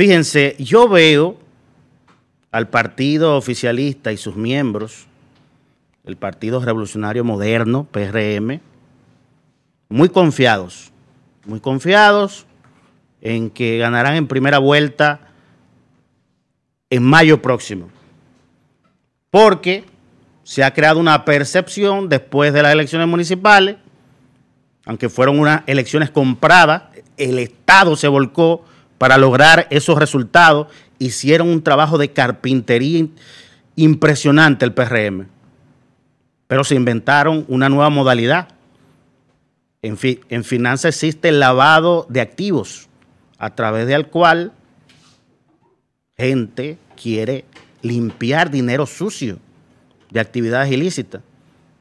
Fíjense, yo veo al partido oficialista y sus miembros, el Partido Revolucionario Moderno, PRM, muy confiados en que ganarán en primera vuelta en mayo próximo. Porque se ha creado una percepción después de las elecciones municipales, aunque fueron unas elecciones compradas, el Estado se volcó para lograr esos resultados. Hicieron un trabajo de carpintería impresionante el PRM, pero se inventaron una nueva modalidad. En finanzas existe el lavado de activos, a través del cual gente quiere limpiar dinero sucio de actividades ilícitas.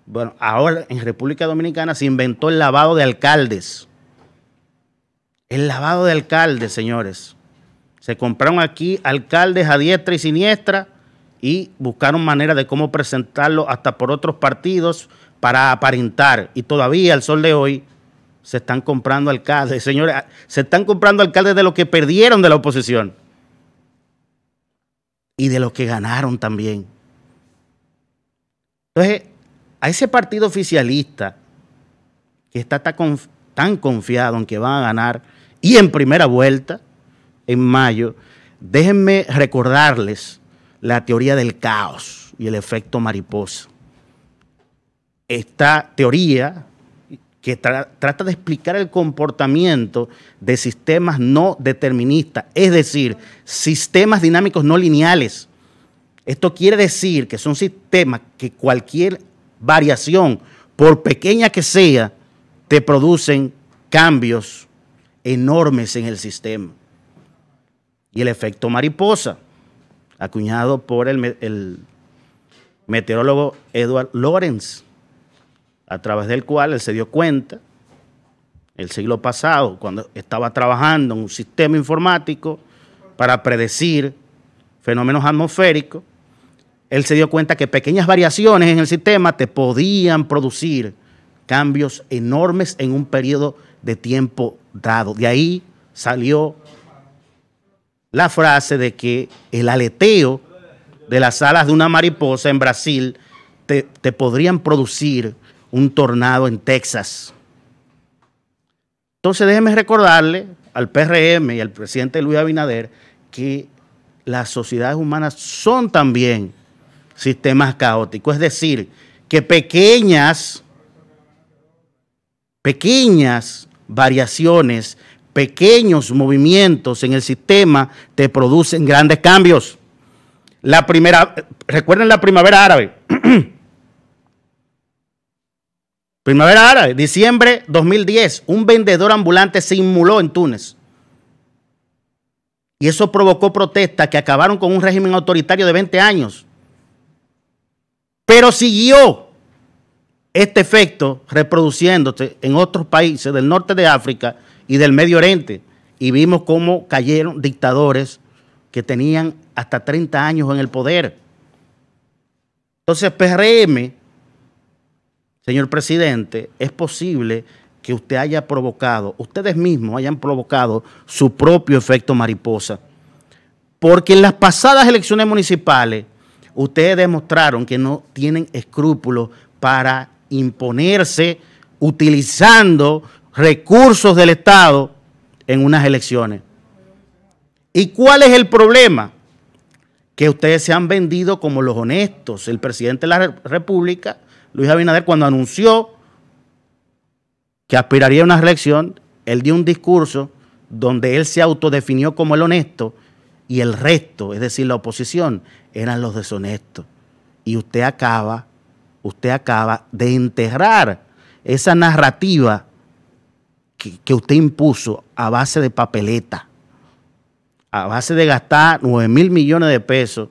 Bueno, ahora en República Dominicana se inventó el lavado de alcaldes. El lavado de alcaldes, señores. Se compraron aquí alcaldes a diestra y siniestra y buscaron manera de cómo presentarlo hasta por otros partidos para aparentar. Y todavía al sol de hoy se están comprando alcaldes. Señores, se están comprando alcaldes de los que perdieron de la oposición y de los que ganaron también. Entonces, a ese partido oficialista que está tan confiado en que van a ganar y en primera vuelta, en mayo, déjenme recordarles la teoría del caos y el efecto mariposa. Esta teoría que trata de explicar el comportamiento de sistemas no deterministas, es decir, sistemas dinámicos no lineales. Esto quiere decir que son sistemas que cualquier variación, por pequeña que sea, te producen cambios enormes en el sistema. Y el efecto mariposa, acuñado por el meteorólogo Edward Lorenz, a través del cual él se dio cuenta el siglo pasado, cuando estaba trabajando en un sistema informático para predecir fenómenos atmosféricos, él se dio cuenta que pequeñas variaciones en el sistema te podían producir cambios enormes en un periodo de tiempo dado. De ahí salió la frase de que el aleteo de las alas de una mariposa en Brasil te podrían producir un tornado en Texas. Entonces déjenme recordarle al PRM y al presidente Luis Abinader que las sociedades humanas son también sistemas caóticos, es decir, que pequeñas variaciones, pequeños movimientos en el sistema te producen grandes cambios. Recuerden la primavera árabe. Primavera árabe, diciembre 2010, un vendedor ambulante se inmoló en Túnez. Y eso provocó protestas que acabaron con un régimen autoritario de 20 años. Pero siguió este efecto reproduciéndose en otros países del norte de África y del Medio Oriente. Y vimos cómo cayeron dictadores que tenían hasta 30 años en el poder. Entonces, PRM, señor presidente, es posible que usted haya provocado, ustedes mismos hayan provocado su propio efecto mariposa. Porque en las pasadas elecciones municipales, ustedes demostraron que no tienen escrúpulos para imponerse utilizando recursos del Estado en unas elecciones. ¿Y cuál es el problema? Que ustedes se han vendido como los honestos. El presidente de la República, Luis Abinader, cuando anunció que aspiraría a una reelección, él dio un discurso donde él se autodefinió como el honesto y el resto, es decir, la oposición, eran los deshonestos. Y usted acaba de enterrar esa narrativa que usted impuso a base de papeleta, a base de gastar 9.000 millones de pesos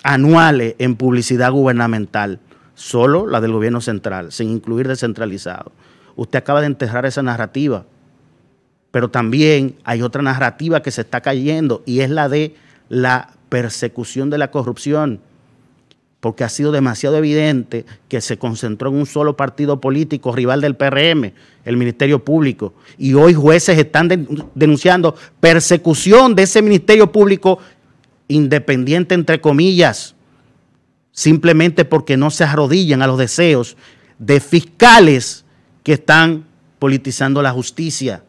anuales en publicidad gubernamental, solo la del gobierno central, sin incluir descentralizado. Usted acaba de enterrar esa narrativa, pero también hay otra narrativa que se está cayendo y es la de la persecución de la corrupción. porque ha sido demasiado evidente que se concentró en un solo partido político rival del PRM, el Ministerio Público, y hoy jueces están denunciando persecución de ese Ministerio Público independiente, entre comillas, simplemente porque no se arrodillan a los deseos de fiscales que están politizando la justicia.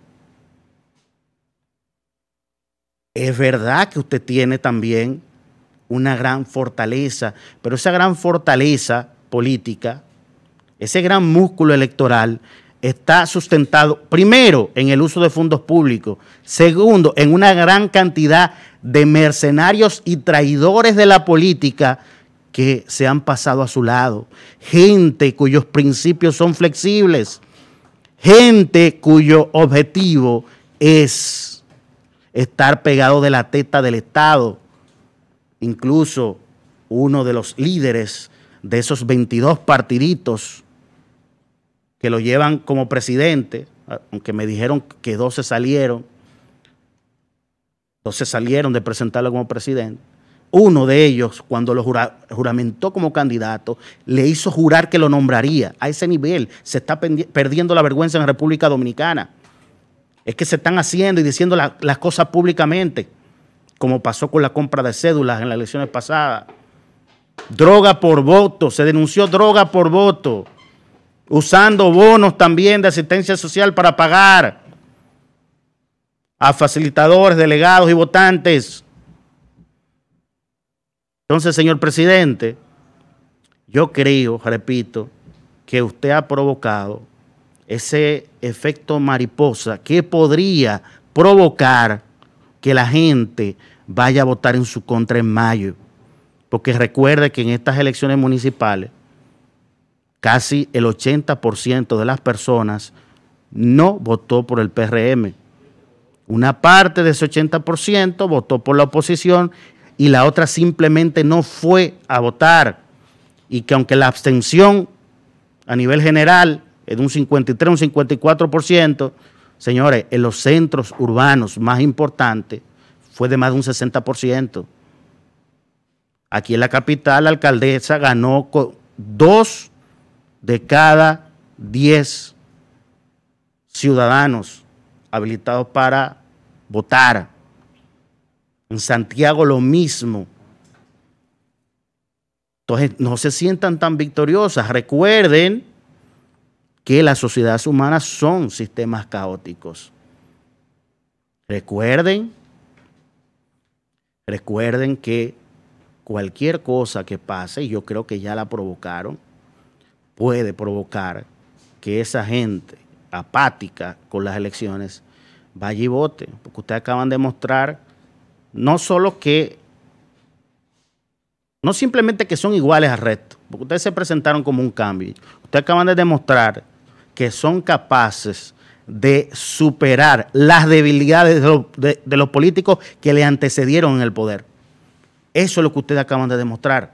Es verdad que usted tiene también una gran fortaleza, pero esa gran fortaleza política, ese gran músculo electoral, está sustentado, primero, en el uso de fondos públicos, segundo, en una gran cantidad de mercenarios y traidores de la política que se han pasado a su lado, gente cuyos principios son flexibles, gente cuyo objetivo es estar pegado de la teta del Estado. Incluso uno de los líderes de esos 22 partiditos que lo llevan como presidente, aunque me dijeron que 12 salieron de presentarlo como presidente. Uno de ellos, cuando lo juramentó como candidato, le hizo jurar que lo nombraría. A ese nivel se está perdiendo la vergüenza en la República Dominicana. Es que se están haciendo y diciendo las cosas públicamente, como pasó con la compra de cédulas en las elecciones pasadas. Droga por voto, se denunció droga por voto, usando bonos también de asistencia social para pagar a facilitadores, delegados y votantes. Entonces, señor presidente, yo creo, repito, que usted ha provocado ese efecto mariposa que podría provocar que la gente vaya a votar en su contra en mayo. Porque recuerde que en estas elecciones municipales, casi el 80% de las personas no votó por el PRM. Una parte de ese 80% votó por la oposición y la otra simplemente no fue a votar. Y que aunque la abstención a nivel general es de un 53, un 54%, señores, en los centros urbanos más importantes fue de más de un 60%. Aquí en la capital, la alcaldesa ganó con 2 de cada 10 ciudadanos habilitados para votar. En Santiago lo mismo. Entonces, no se sientan tan victoriosas. Recuerden que las sociedades humanas son sistemas caóticos. Recuerden que cualquier cosa que pase, y yo creo que ya la provocaron, puede provocar que esa gente apática con las elecciones vaya y vote. Porque ustedes acaban de mostrar no simplemente que son iguales al resto, porque ustedes se presentaron como un cambio. Ustedes acaban de demostrar que son capaces de superar las debilidades de los políticos que le antecedieron en el poder. Eso es lo que ustedes acaban de demostrar.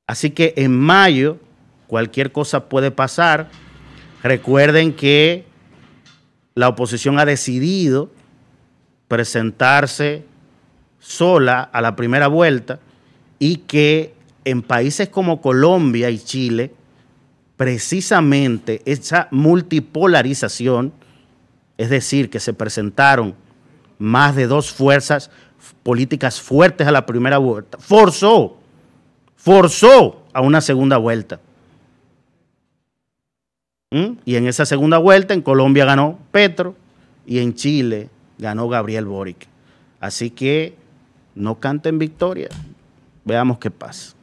Así que en mayo cualquier cosa puede pasar. Recuerden que la oposición ha decidido presentarse sola a la primera vuelta y que en países como Colombia y Chile, precisamente esa multipolarización, es decir, que se presentaron más de 2 fuerzas políticas fuertes a la primera vuelta, forzó a una segunda vuelta. Y en esa segunda vuelta en Colombia ganó Petro y en Chile ganó Gabriel Boric. Así que no canten victoria. Veamos qué pasa.